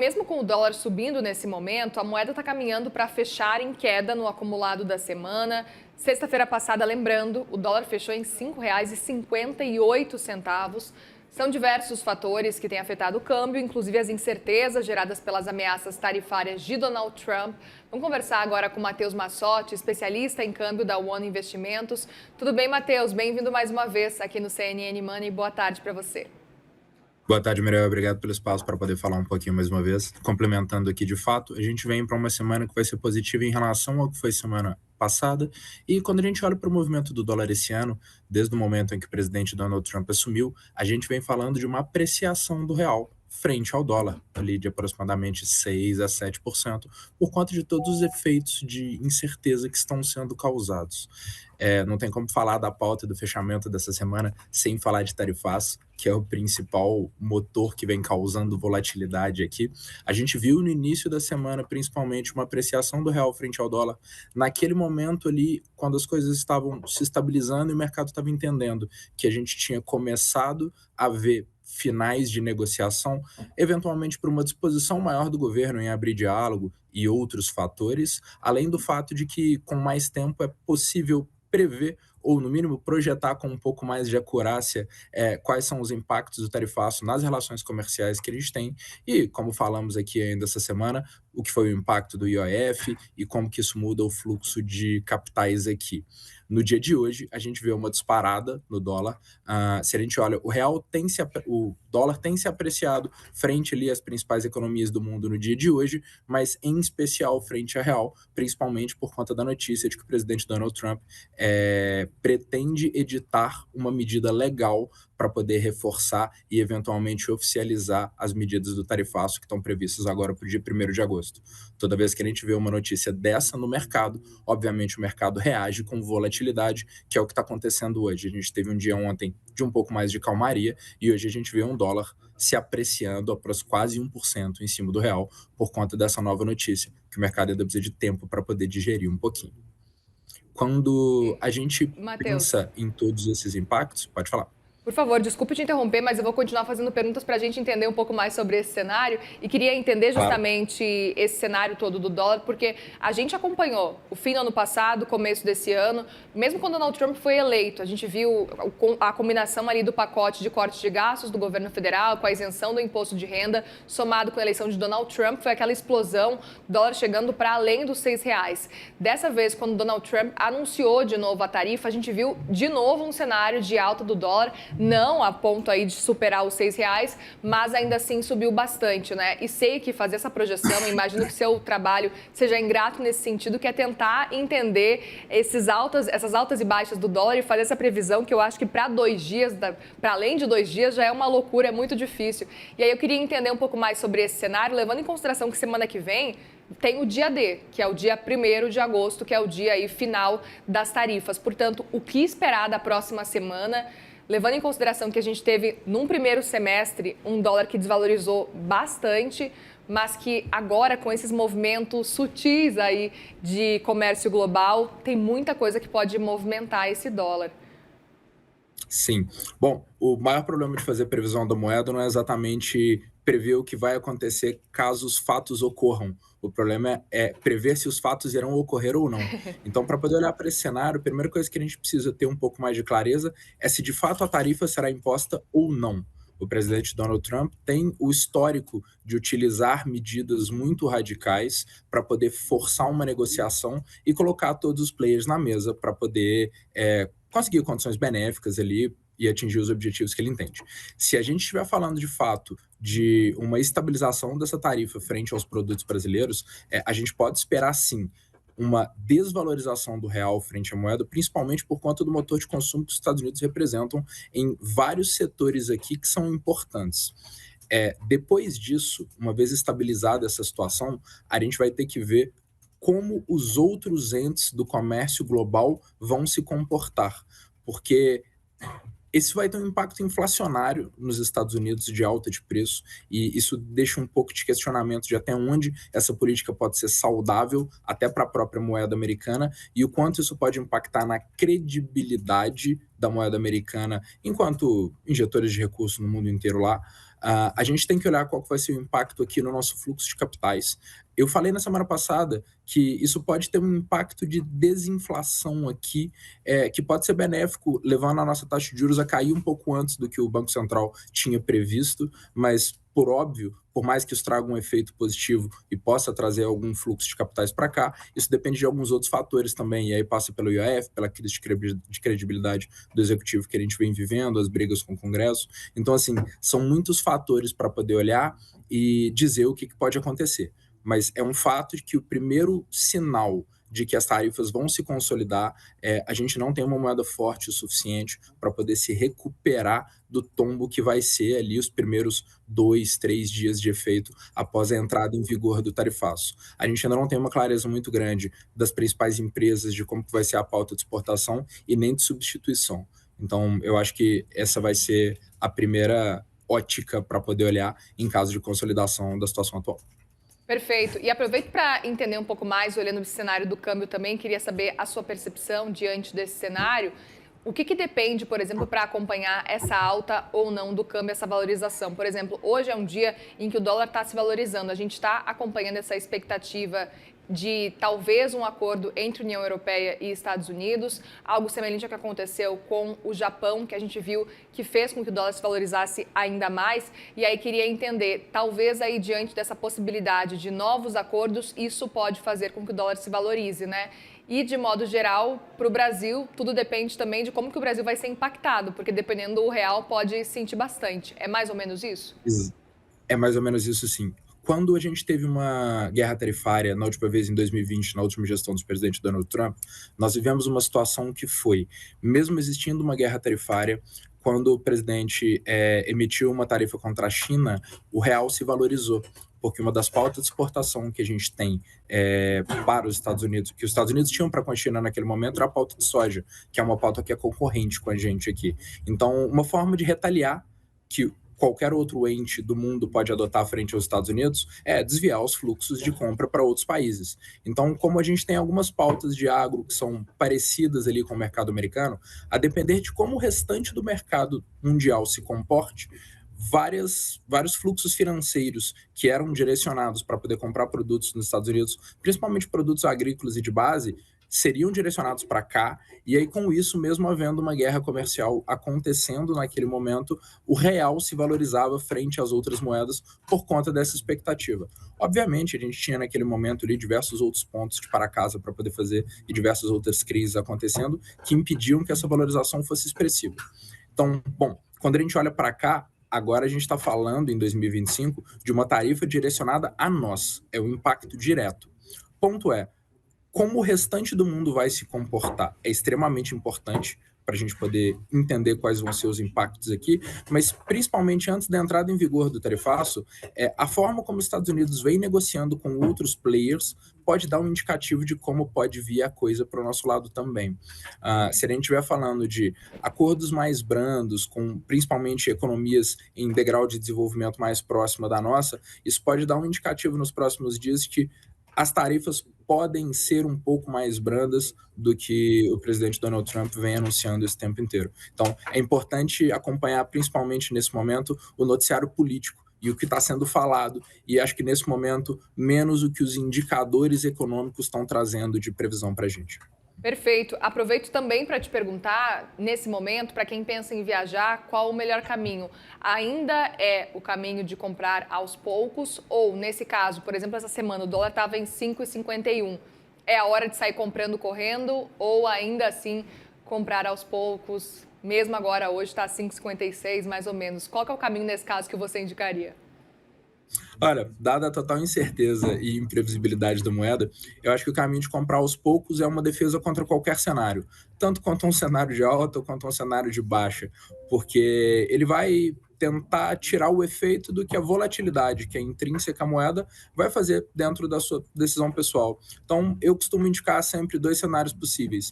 Mesmo com o dólar subindo nesse momento, a moeda está caminhando para fechar em queda no acumulado da semana. Sexta-feira passada, lembrando, o dólar fechou em R$ 5,58. São diversos fatores que têm afetado o câmbio, inclusive as incertezas geradas pelas ameaças tarifárias de Donald Trump. Vamos conversar agora com o Matheus Massotti, especialista em câmbio da One Investimentos. Tudo bem, Matheus? Bem-vindo mais uma vez aqui no CNN Money. Boa tarde para você. Boa tarde, Mirel. Obrigado pelo espaço para poder falar um pouquinho mais uma vez. Complementando aqui, de fato, a gente vem para uma semana que vai ser positiva em relação ao que foi semana passada. E quando a gente olha para o movimento do dólar esse ano, desde o momento em que o presidente Donald Trump assumiu, a gente vem falando de uma apreciação do real frente ao dólar, ali de aproximadamente 6 a 7%, por conta de todos os efeitos de incerteza que estão sendo causados. Não tem como falar da pauta do fechamento dessa semana sem falar de tarifaço, que é o principal motor que vem causando volatilidade aqui. A gente viu no início da semana, principalmente, uma apreciação do real frente ao dólar. Naquele momento ali, quando as coisas estavam se estabilizando e o mercado estava entendendo que a gente tinha começado a ver finais de negociação, eventualmente por uma disposição maior do governo em abrir diálogo e outros fatores, além do fato de que com mais tempo é possível prever ou, no mínimo, projetar com um pouco mais de acurácia quais são os impactos do tarifaço nas relações comerciais que a gente tem e, como falamos aqui ainda essa semana, o que foi o impacto do IOF e como que isso muda o fluxo de capitais aqui. No dia de hoje, a gente vê uma disparada no dólar. Se a gente olha, o dólar tem se apreciado frente ali às principais economias do mundo no dia de hoje, mas em especial frente à real, principalmente por conta da notícia de que o presidente Donald Trump pretende editar uma medida legal para poder reforçar e eventualmente oficializar as medidas do tarifaço que estão previstas agora para o dia 1º de agosto. Toda vez que a gente vê uma notícia dessa no mercado, obviamente o mercado reage com volatilidade, que é o que está acontecendo hoje. A gente teve um dia ontem de um pouco mais de calmaria e hoje a gente vê um dólar se apreciando a quase 1% em cima do real por conta dessa nova notícia, que o mercado ainda precisa de tempo para poder digerir um pouquinho. Quando a gente Matheus, pensa em todos esses impactos, pode falar. por favor, desculpe te interromper, mas eu vou continuar fazendo perguntas para a gente entender um pouco mais sobre esse cenário e queria entender Claro. justamente esse cenário todo do dólar, porque a gente acompanhou o fim do ano passado, o começo desse ano, mesmo quando Donald Trump foi eleito, a gente viu a combinação ali do pacote de cortes de gastos do governo federal com a isenção do imposto de renda, somado com a eleição de Donald Trump, foi aquela explosão, dólar chegando para além dos R$ 6. Dessa vez, quando Donald Trump anunciou de novo a tarifa, a gente viu de novo um cenário de alta do dólar, não a ponto aí de superar os R$ 6, mas ainda assim subiu bastante, né? E sei que fazer essa projeção, imagino que seu trabalho seja ingrato nesse sentido, que é tentar entender essas altas e baixas do dólar e fazer essa previsão que eu acho que para 2 dias, para além de 2 dias, já é uma loucura, é muito difícil. E aí eu queria entender um pouco mais sobre esse cenário, levando em consideração que semana que vem tem o dia D, que é o dia 1º de agosto, que é o dia aí final das tarifas. Portanto, o que esperar da próxima semana, levando em consideração que a gente teve, num primeiro semestre, um dólar que desvalorizou bastante, mas que agora, com esses movimentos sutis aí de comércio global, tem muita coisa que pode movimentar esse dólar. Sim. Bom, o maior problema de fazer previsão da moeda não é exatamente prever o que vai acontecer caso os fatos ocorram. O problema é prever se os fatos irão ocorrer ou não. Então, para poder olhar para esse cenário, a primeira coisa que a gente precisa ter um pouco mais de clareza é se de fato a tarifa será imposta ou não. O presidente Donald Trump tem o histórico de utilizar medidas muito radicais para poder forçar uma negociação e colocar todos os players na mesa para poder conseguir condições benéficas ali e atingir os objetivos que ele entende. Se a gente estiver falando de fato de uma estabilização dessa tarifa frente aos produtos brasileiros, a gente pode esperar sim uma desvalorização do real frente à moeda, principalmente por conta do motor de consumo que os Estados Unidos representam em vários setores aqui que são importantes. Depois disso, uma vez estabilizada essa situação, a gente vai ter que ver como os outros entes do comércio global vão se comportar, porque esse vai ter um impacto inflacionário nos Estados Unidos de alta de preço, e isso deixa um pouco de questionamento de até onde essa política pode ser saudável, até para a própria moeda americana, e o quanto isso pode impactar na credibilidade da moeda americana enquanto injetores de recursos no mundo inteiro lá. A gente tem que olhar qual que vai ser o impacto aqui no nosso fluxo de capitais. Eu falei na semana passada que isso pode ter um impacto de desinflação aqui, que pode ser benéfico, levando a nossa taxa de juros a cair um pouco antes do que o Banco Central tinha previsto, mas, por óbvio, por mais que isso traga um efeito positivo e possa trazer algum fluxo de capitais para cá, isso depende de alguns outros fatores também, e aí passa pelo IOF, pela crise de credibilidade do executivo que a gente vem vivendo, as brigas com o Congresso. Então, assim, são muitos fatores para poder olhar e dizer o que pode acontecer. Mas é um fato de que o primeiro sinal de que as tarifas vão se consolidar, a gente não tem uma moeda forte o suficiente para poder se recuperar do tombo que vai ser ali os primeiros 2, 3 dias de efeito após a entrada em vigor do tarifaço. A gente ainda não tem uma clareza muito grande das principais empresas de como que vai ser a pauta de exportação e nem de substituição. Então, eu acho que essa vai ser a primeira ótica para poder olhar em caso de consolidação da situação atual. Perfeito. E aproveito para entender um pouco mais, olhando o cenário do câmbio também, queria saber a sua percepção diante desse cenário. O que depende, por exemplo, para acompanhar essa alta ou não do câmbio, essa valorização? Por exemplo, hoje é um dia em que o dólar está se valorizando. A gente está acompanhando essa expectativa de talvez um acordo entre União Europeia e Estados Unidos, algo semelhante ao que aconteceu com o Japão, que a gente viu que fez com que o dólar se valorizasse ainda mais. E aí queria entender, talvez aí diante dessa possibilidade de novos acordos, isso pode fazer com que o dólar se valorize, né? E, de modo geral, para o Brasil, tudo depende também de como que o Brasil vai ser impactado, porque dependendo do real pode sentir bastante. É mais ou menos isso? É mais ou menos isso, sim. Quando a gente teve uma guerra tarifária, na última vez em 2020, na última gestão do presidente Donald Trump, nós vivemos uma situação que foi, mesmo existindo uma guerra tarifária, quando o presidente emitiu uma tarifa contra a China, o real se valorizou, porque uma das pautas de exportação que a gente tem para os Estados Unidos, que os Estados Unidos tinham para com a China naquele momento, era a pauta de soja, que é uma pauta que é concorrente com a gente aqui. Então, uma forma de retaliar que qualquer outro ente do mundo pode adotar frente aos Estados Unidos é desviar os fluxos de compra para outros países. Então, como a gente tem algumas pautas de agro que são parecidas ali com o mercado americano, a depender de como o restante do mercado mundial se comporte, vários fluxos financeiros que eram direcionados para poder comprar produtos nos Estados Unidos, principalmente produtos agrícolas e de base, seriam direcionados para cá, e aí com isso, mesmo havendo uma guerra comercial acontecendo naquele momento, o real se valorizava frente às outras moedas por conta dessa expectativa. Obviamente, a gente tinha naquele momento ali diversos outros pontos de para casa para poder fazer e diversas outras crises acontecendo que impediam que essa valorização fosse expressiva. Então, bom, quando a gente olha para cá, agora a gente está falando, em 2025, de uma tarifa direcionada a nós, é o impacto direto. Ponto é, como o restante do mundo vai se comportar é extremamente importante para a gente poder entender quais vão ser os impactos aqui, mas principalmente antes da entrada em vigor do tarifaço, a forma como os Estados Unidos vem negociando com outros players pode dar um indicativo de como pode vir a coisa para o nosso lado também. Se a gente estiver falando de acordos mais brandos, com principalmente economias em degrau de desenvolvimento mais próxima da nossa, isso pode dar um indicativo nos próximos dias que as tarifas podem ser um pouco mais brandas do que o presidente Donald Trump vem anunciando esse tempo inteiro. Então, é importante acompanhar, principalmente nesse momento, o noticiário político e o que está sendo falado, e acho que nesse momento, menos o que os indicadores econômicos estão trazendo de previsão para a gente. Perfeito. Aproveito também para te perguntar, nesse momento, para quem pensa em viajar, qual o melhor caminho? Ainda é o caminho de comprar aos poucos ou, nesse caso, por exemplo, essa semana o dólar estava em 5,51. É a hora de sair comprando correndo ou ainda assim comprar aos poucos? Mesmo agora, hoje está 5,56 mais ou menos. Qual que é o caminho nesse caso que você indicaria? Olha, dada a total incerteza e imprevisibilidade da moeda, eu acho que o caminho de comprar aos poucos é uma defesa contra qualquer cenário, tanto quanto um cenário de alta quanto um cenário de baixa, porque ele vai tentar tirar o efeito do que a volatilidade, que é intrínseca à moeda, vai fazer dentro da sua decisão pessoal. Então, eu costumo indicar sempre dois cenários possíveis.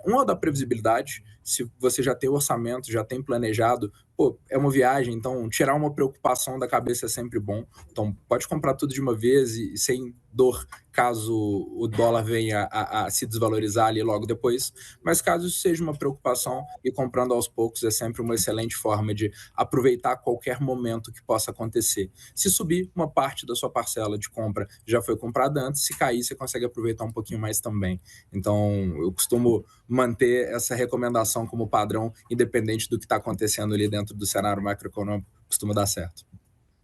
Um é o da previsibilidade, se você já tem o orçamento, já tem planejado pô, é uma viagem, então tirar uma preocupação da cabeça é sempre bom. Então pode comprar tudo de uma vez e sem dor, caso o dólar venha a se desvalorizar ali logo depois. Mas caso isso seja uma preocupação, e comprando aos poucos é sempre uma excelente forma de aproveitar qualquer momento que possa acontecer. Se subir, uma parte da sua parcela de compra já foi comprada antes, se cair, você consegue aproveitar um pouquinho mais também. Então, eu costumo manter essa recomendação como padrão, independente do que está acontecendo ali dentro do cenário macroeconômico, costuma dar certo.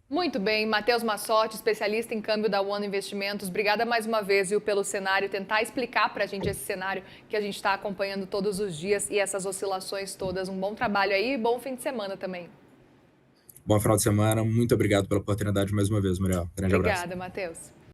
Muito bem, Matheus Massotti, especialista em câmbio da One Investimentos. Obrigada mais uma vez, viu, pelo cenário, tentar explicar para a gente esse cenário que a gente está acompanhando todos os dias e essas oscilações todas. Um bom trabalho aí e bom fim de semana também. Bom final de semana, muito obrigado pela oportunidade mais uma vez, Muriel. Grande abraço. Obrigada, Matheus.